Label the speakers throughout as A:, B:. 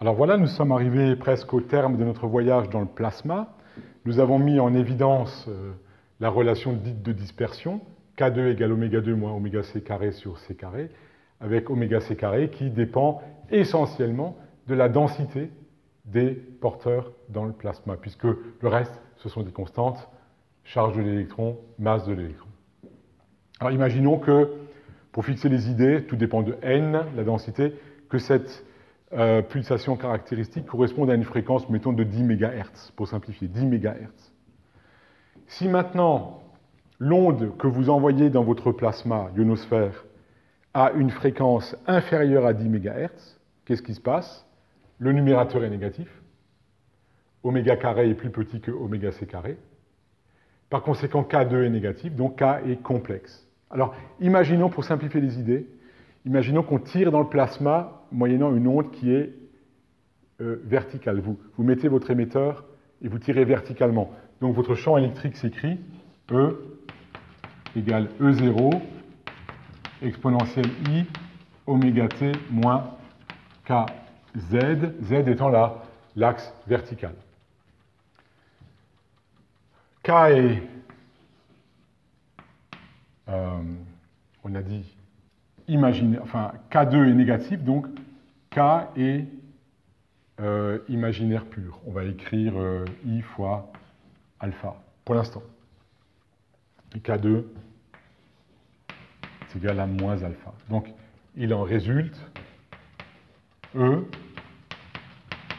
A: Alors voilà, nous sommes arrivés presque au terme de notre voyage dans le plasma. Nous avons mis en évidence la relation dite de dispersion, K2 égale oméga 2 moins oméga c carré sur c carré, avec oméga c carré qui dépend essentiellement de la densité des porteurs dans le plasma, puisque le reste, ce sont des constantes, charge de l'électron, masse de l'électron. Alors imaginons que, pour fixer les idées, tout dépend de n, la densité, que cette pulsation caractéristique corresponde à une fréquence, mettons, de 10 MHz, pour simplifier, 10 MHz. Si maintenant, l'onde que vous envoyez dans votre plasma, ionosphère, a une fréquence inférieure à 10 MHz, qu'est-ce qui se passe? Le numérateur est négatif. Oméga carré est plus petit que oméga c carré. Par conséquent, K2 est négatif, donc K est complexe. Alors, imaginons, pour simplifier les idées, imaginons qu'on tire dans le plasma moyennant une onde qui est verticale. Vous mettez votre émetteur et vous tirez verticalement. Donc votre champ électrique s'écrit E égale E0 exponentielle I oméga t moins KZ, Z étant l'axe vertical. K est, on a dit, imaginaire, enfin K2 est négatif, donc K est imaginaire pur. On va écrire I fois alpha, pour l'instant. Et K2 est égal à moins alpha. Donc, il en résulte E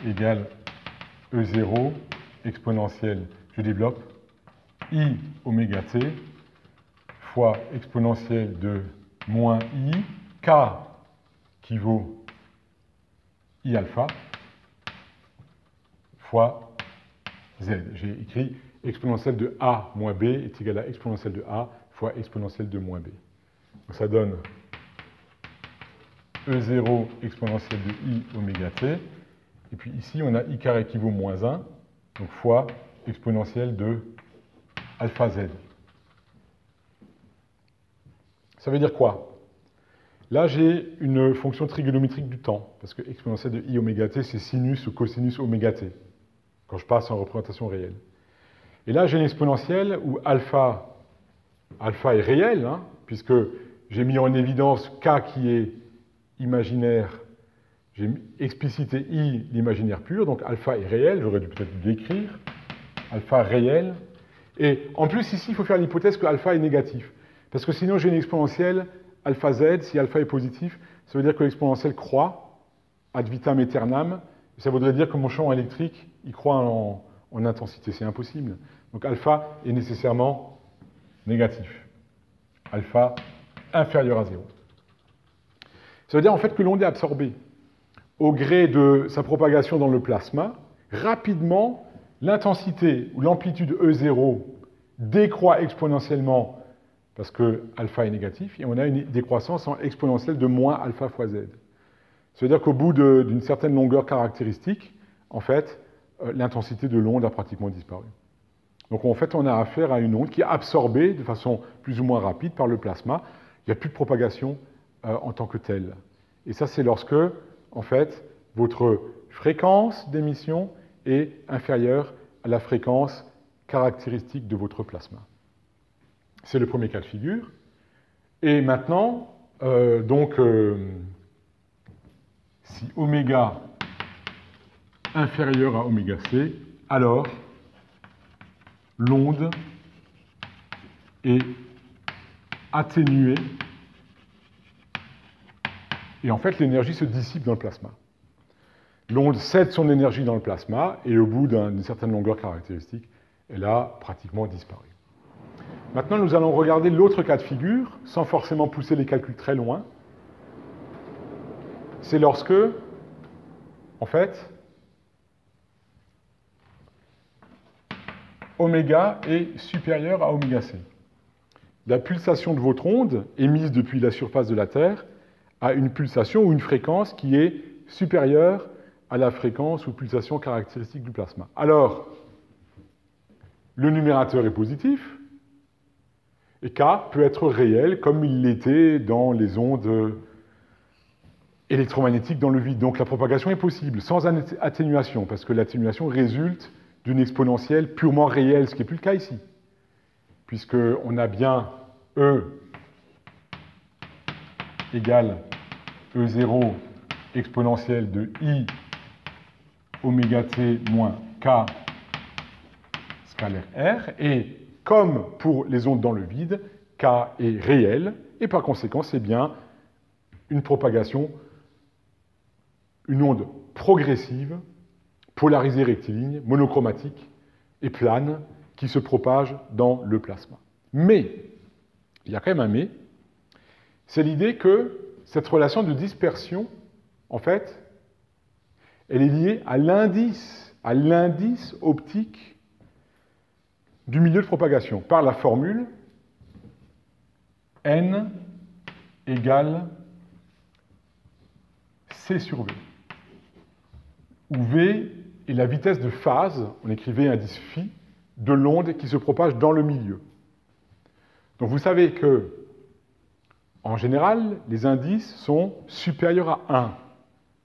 A: égale E0 exponentielle, je développe, I oméga t fois exponentielle de moins I, K qui vaut I alpha fois Z. J'ai écrit exponentielle de A moins B est égal à exponentielle de A fois exponentielle de moins B. Donc ça donne E0 exponentielle de I oméga t. Et puis ici, on a I carré qui vaut moins 1, donc fois exponentielle de alpha Z. Ça veut dire quoi? Là, j'ai une fonction trigonométrique du temps, parce que exponentielle de I oméga t, c'est sinus ou cosinus oméga t, quand je passe en représentation réelle. Et là, j'ai une exponentielle où alpha est réel, hein, puisque j'ai mis en évidence K qui est imaginaire, j'ai explicité I, l'imaginaire pur, donc alpha est réel, j'aurais dû peut-être l'écrire, alpha réel. Et en plus, ici, il faut faire l'hypothèse que alpha est négatif, parce que sinon, j'ai une exponentielle alpha z, si alpha est positif, ça veut dire que l'exponentielle croît ad vitam aeternam, ça voudrait dire que mon champ électrique, il croît en intensité, c'est impossible. Donc alpha est nécessairement négatif. Alpha inférieur à 0. Ça veut dire en fait que l'onde est absorbée. Au gré de sa propagation dans le plasma, rapidement, l'intensité ou l'amplitude E0 décroît exponentiellement parce que alpha est négatif, et on a une décroissance en exponentielle de moins alpha fois z. Ça veut dire qu'au bout d'une certaine longueur caractéristique, en fait, l'intensité de l'onde a pratiquement disparu. Donc en fait, on a affaire à une onde qui est absorbée de façon plus ou moins rapide par le plasma. Il n'y a plus de propagation en tant que telle. Et ça, c'est lorsque, en fait, votre fréquence d'émission est inférieure à la fréquence caractéristique de votre plasma. C'est le premier cas de figure. Et maintenant, si oméga inférieur à oméga c, alors l'onde est atténuée et en fait l'énergie se dissipe dans le plasma. L'onde cède son énergie dans le plasma et au bout d'une certaine longueur caractéristique, elle a pratiquement disparu. Maintenant, nous allons regarder l'autre cas de figure, sans forcément pousser les calculs très loin. C'est lorsque, en fait, oméga est supérieur à oméga c. La pulsation de votre onde, émise depuis la surface de la Terre, a une pulsation ou une fréquence qui est supérieure à la fréquence ou pulsation caractéristique du plasma. Alors, le numérateur est positif, et K peut être réel comme il l'était dans les ondes électromagnétique dans le vide. Donc la propagation est possible, sans atténuation, parce que l'atténuation résulte d'une exponentielle purement réelle, ce qui n'est plus le cas ici. Puisqu'on a bien E égale E0 exponentielle de I oméga t moins K scalaire R, et comme pour les ondes dans le vide, K est réel, et par conséquent, c'est bien une propagation, une onde progressive, polarisée rectiligne, monochromatique et plane, qui se propage dans le plasma. Mais, il y a quand même un mais, c'est l'idée que cette relation de dispersion, en fait, elle est liée à l'indice optique du milieu de propagation, par la formule n égale c sur v, où v est la vitesse de phase, on écrivait indice phi, de l'onde qui se propage dans le milieu. Donc vous savez que, en général, les indices sont supérieurs à 1.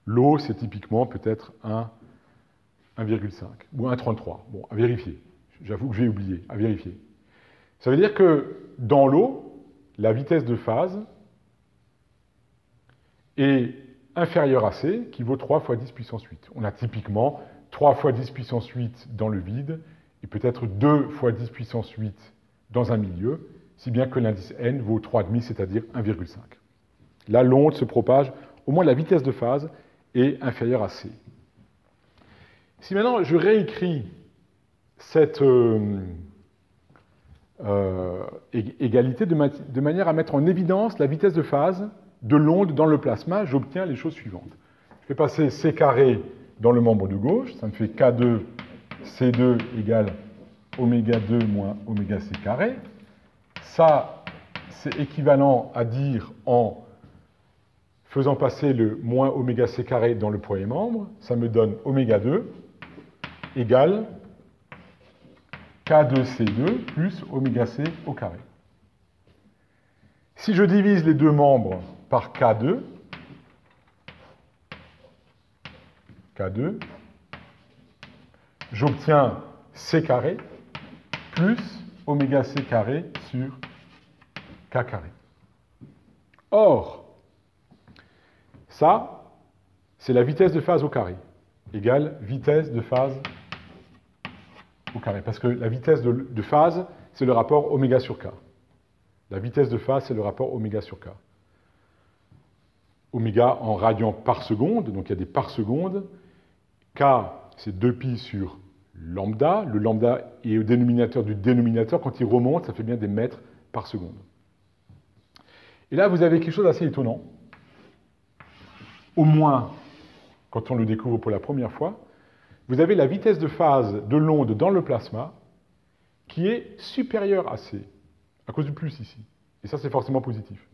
A: L'eau, c'est typiquement peut-être 1,5 ou 1,33. Bon, à vérifier. J'avoue que j'ai oublié, à vérifier. Ça veut dire que dans l'eau, la vitesse de phase est inférieure à c, qui vaut 3 fois 10 puissance 8. On a typiquement 3 fois 10 puissance 8 dans le vide, et peut-être 2 fois 10 puissance 8 dans un milieu, si bien que l'indice n vaut 3,5, c'est-à-dire 1,5. Là, l'onde se propage, au moins la vitesse de phase est inférieure à c. Si maintenant je réécris cette égalité de manière à mettre en évidence la vitesse de phase de l'onde dans le plasma, j'obtiens les choses suivantes. Je vais passer c carré dans le membre de gauche, ça me fait K2 C2 égale oméga 2 moins oméga c carré. Ça, c'est équivalent à dire en faisant passer le moins oméga c carré dans le premier membre, ça me donne oméga 2 égale K2C2 plus oméga c au carré. Si je divise les deux membres par K2, j'obtiens c carré plus oméga c carré sur K carré. Or, ça, c'est la vitesse de phase au carré, égale vitesse de phase au carré. Parce que la vitesse de phase, c'est le rapport oméga sur K. La vitesse de phase, c'est le rapport oméga sur K. Oméga en radians par seconde, donc il y a des par seconde. K, c'est 2pi sur lambda. Le lambda est au dénominateur du dénominateur. Quand il remonte, ça fait bien des mètres par seconde. Et là, vous avez quelque chose d'assez étonnant. Au moins, quand on le découvre pour la première fois, vous avez la vitesse de phase de l'onde dans le plasma qui est supérieure à c, à cause du plus ici. Et ça, c'est forcément positif.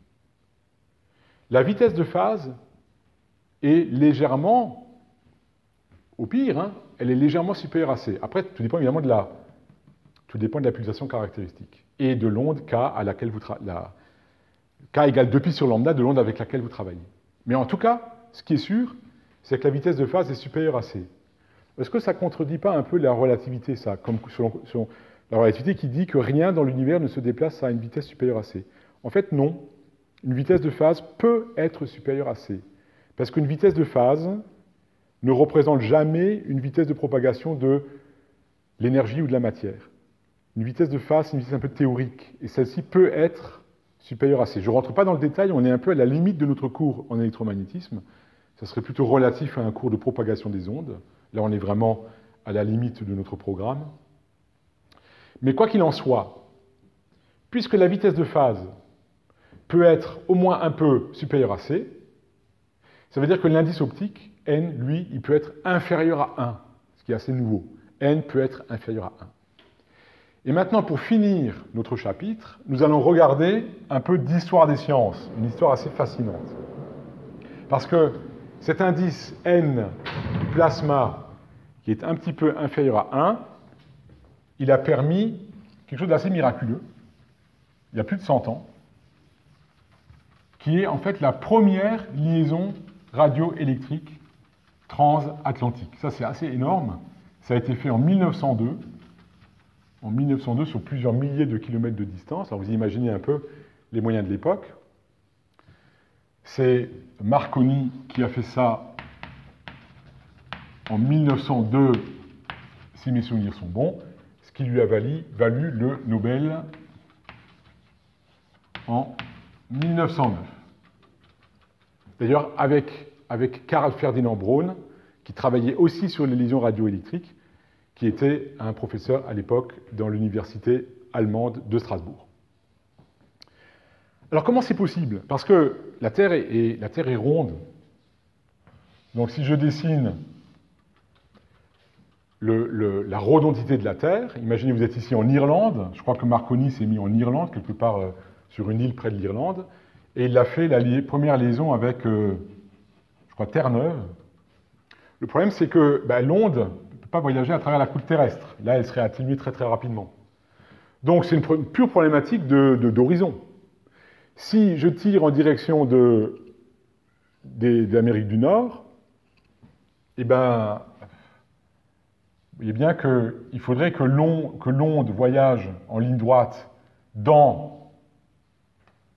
A: La vitesse de phase est légèrement, au pire, elle est légèrement supérieure à c. Après, tout dépend évidemment de la pulsation caractéristique et de l'onde k à laquelle vous k égale 2pi sur lambda de l'onde avec laquelle vous travaillez. Mais en tout cas, ce qui est sûr, c'est que la vitesse de phase est supérieure à c. Est-ce que ça ne contredit pas un peu la relativité, ça, comme selon la relativité qui dit que rien dans l'univers ne se déplace à une vitesse supérieure à c? En fait, non. Une vitesse de phase peut être supérieure à c. Parce qu'une vitesse de phase ne représente jamais une vitesse de propagation de l'énergie ou de la matière. Une vitesse de phase, c'est une vitesse un peu théorique. Et celle-ci peut être supérieure à c. Je ne rentre pas dans le détail, on est un peu à la limite de notre cours en électromagnétisme. Ça serait plutôt relatif à un cours de propagation des ondes. Là, on est vraiment à la limite de notre programme. Mais quoi qu'il en soit, puisque la vitesse de phase peut être au moins un peu supérieure à c, ça veut dire que l'indice optique, n, lui, il peut être inférieur à 1, ce qui est assez nouveau. N peut être inférieur à 1. Et maintenant, pour finir notre chapitre, nous allons regarder un peu d'histoire des sciences, une histoire assez fascinante. Parce que cet indice n du plasma, qui est un petit peu inférieur à 1, il a permis quelque chose d'assez miraculeux, il y a plus de 100 ans, qui est en fait la première liaison radioélectrique transatlantique. Ça, c'est assez énorme. Ça a été fait en 1902. En 1902, sur plusieurs milliers de kilomètres de distance. Alors, vous imaginez un peu les moyens de l'époque. C'est Marconi qui a fait ça en 1902, si mes souvenirs sont bons, ce qui lui a valu le Nobel en 1909. D'ailleurs, avec Karl Ferdinand Braun, qui travaillait aussi sur les lésions radioélectriques, qui était un professeur à l'époque dans l'université allemande de Strasbourg. Alors comment c'est possible? Parce que la Terre est ronde. Donc si je dessine la rondité de la Terre, imaginez vous êtes ici en Irlande, je crois que Marconi s'est mis en Irlande, quelque part sur une île près de l'Irlande, et il a fait la première liaison avec, je crois, Terre-Neuve. Le problème, c'est que l'onde ne peut pas voyager à travers la croûte terrestre. Là, elle serait atténuée très très rapidement. Donc c'est une pure problématique d'horizon. Si je tire en direction de l'Amérique du Nord, eh bien, vous voyez bien qu'il faudrait que l'onde voyage en ligne droite dans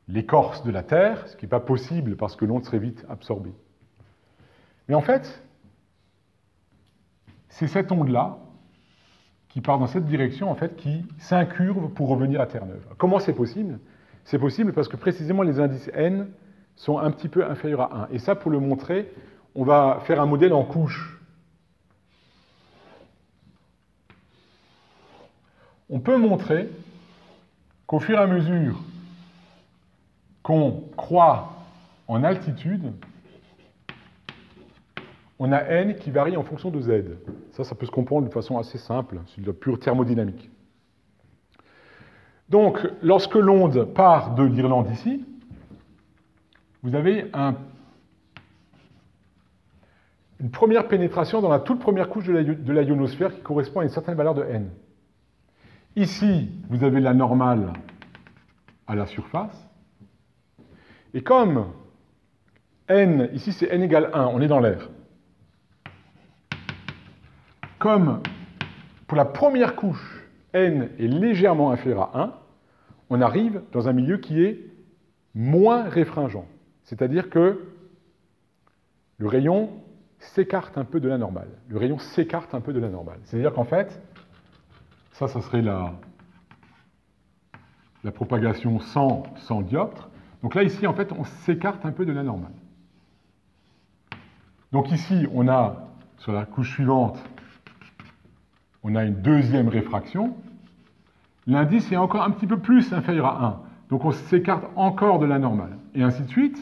A: l'écorce de la Terre, ce qui n'est pas possible parce que l'onde serait vite absorbée. Mais en fait, c'est cette onde-là qui part dans cette direction, en fait, qui s'incurve pour revenir à Terre-Neuve. Comment c'est possible? C'est possible parce que précisément les indices n sont un petit peu inférieurs à 1. Et ça, pour le montrer, on va faire un modèle en couches. On peut montrer qu'au fur et à mesure qu'on croît en altitude, on a n qui varie en fonction de z. Ça peut se comprendre de façon assez simple, c'est de la pure thermodynamique. Donc, lorsque l'onde part de l'Irlande ici, vous avez une première pénétration dans la toute première couche de la ionosphère qui correspond à une certaine valeur de n. Ici, vous avez la normale à la surface. Et comme n, ici c'est n égale 1, on est dans l'air. Comme pour la première couche, n est légèrement inférieur à 1, on arrive dans un milieu qui est moins réfringent. C'est-à-dire que le rayon s'écarte un peu de la normale. Le rayon s'écarte un peu de la normale. C'est-à-dire qu'en fait, ça serait la propagation sans dioptres. Donc là, ici, en fait, on s'écarte un peu de la normale. Donc ici, on a, sur la couche suivante, on a une deuxième réfraction. L'indice est encore un petit peu plus inférieur à 1. Donc on s'écarte encore de la normale. Et ainsi de suite.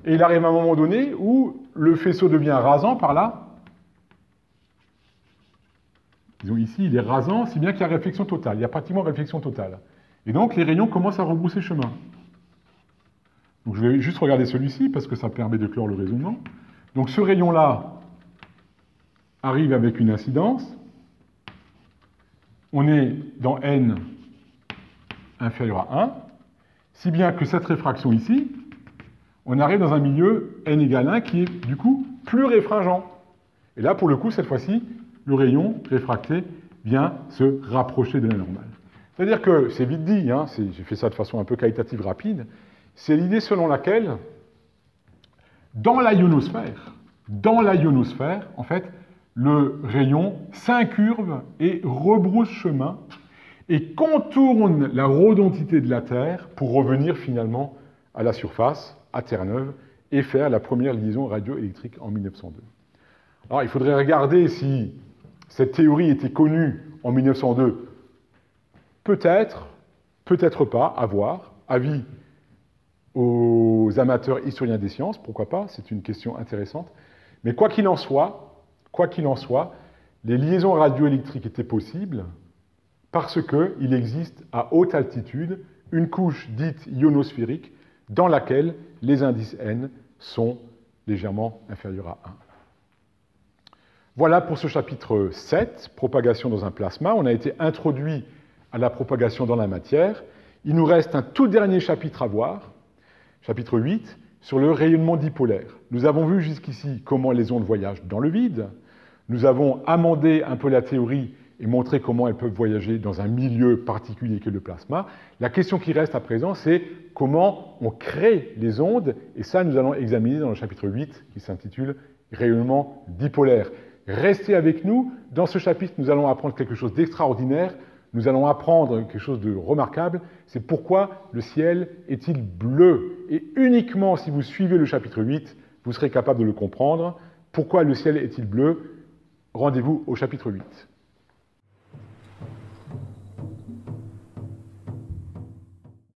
A: Et il arrive à un moment donné où le faisceau devient rasant par là. Disons ici, il est rasant, si bien qu'il y a réflexion totale. Il y a pratiquement réflexion totale. Et donc les rayons commencent à rebrousser chemin. Donc je vais juste regarder celui-ci, parce que ça permet de clore le raisonnement. Donc ce rayon-là arrive avec une incidence. On est dans n inférieur à 1, si bien que cette réfraction ici, on arrive dans un milieu n égale 1 qui est du coup plus réfringent. Et là, pour le coup, cette fois-ci, le rayon réfracté vient se rapprocher de la normale. C'est-à-dire que, c'est vite dit, hein, j'ai fait ça de façon un peu qualitative rapide, c'est l'idée selon laquelle, dans la ionosphère, en fait, le rayon s'incurve et rebrousse chemin et contourne la rhodantité de la Terre pour revenir finalement à la surface, à Terre-Neuve, et faire la première liaison radioélectrique en 1902. Alors, il faudrait regarder si cette théorie était connue en 1902. Peut-être, peut-être pas, à voir, avis aux amateurs historiens des sciences, pourquoi pas, c'est une question intéressante. Mais quoi qu'il en soit, les liaisons radioélectriques étaient possibles parce qu'il existe à haute altitude une couche dite ionosphérique dans laquelle les indices n sont légèrement inférieurs à 1. Voilà pour ce chapitre 7, propagation dans un plasma. On a été introduit à la propagation dans la matière. Il nous reste un tout dernier chapitre à voir, chapitre 8, sur le rayonnement dipolaire. Nous avons vu jusqu'ici comment les ondes voyagent dans le vide. Nous avons amendé un peu la théorie et montré comment elles peuvent voyager dans un milieu particulier qu'est le plasma. La question qui reste à présent, c'est comment on crée les ondes, et ça, nous allons examiner dans le chapitre 8, qui s'intitule « Rayonnement dipolaire ». Restez avec nous. Dans ce chapitre, nous allons apprendre quelque chose d'extraordinaire. Nous allons apprendre quelque chose de remarquable. C'est pourquoi le ciel est-il bleu. Et uniquement si vous suivez le chapitre 8, vous serez capable de le comprendre. Pourquoi le ciel est-il bleu? Rendez-vous au chapitre 8.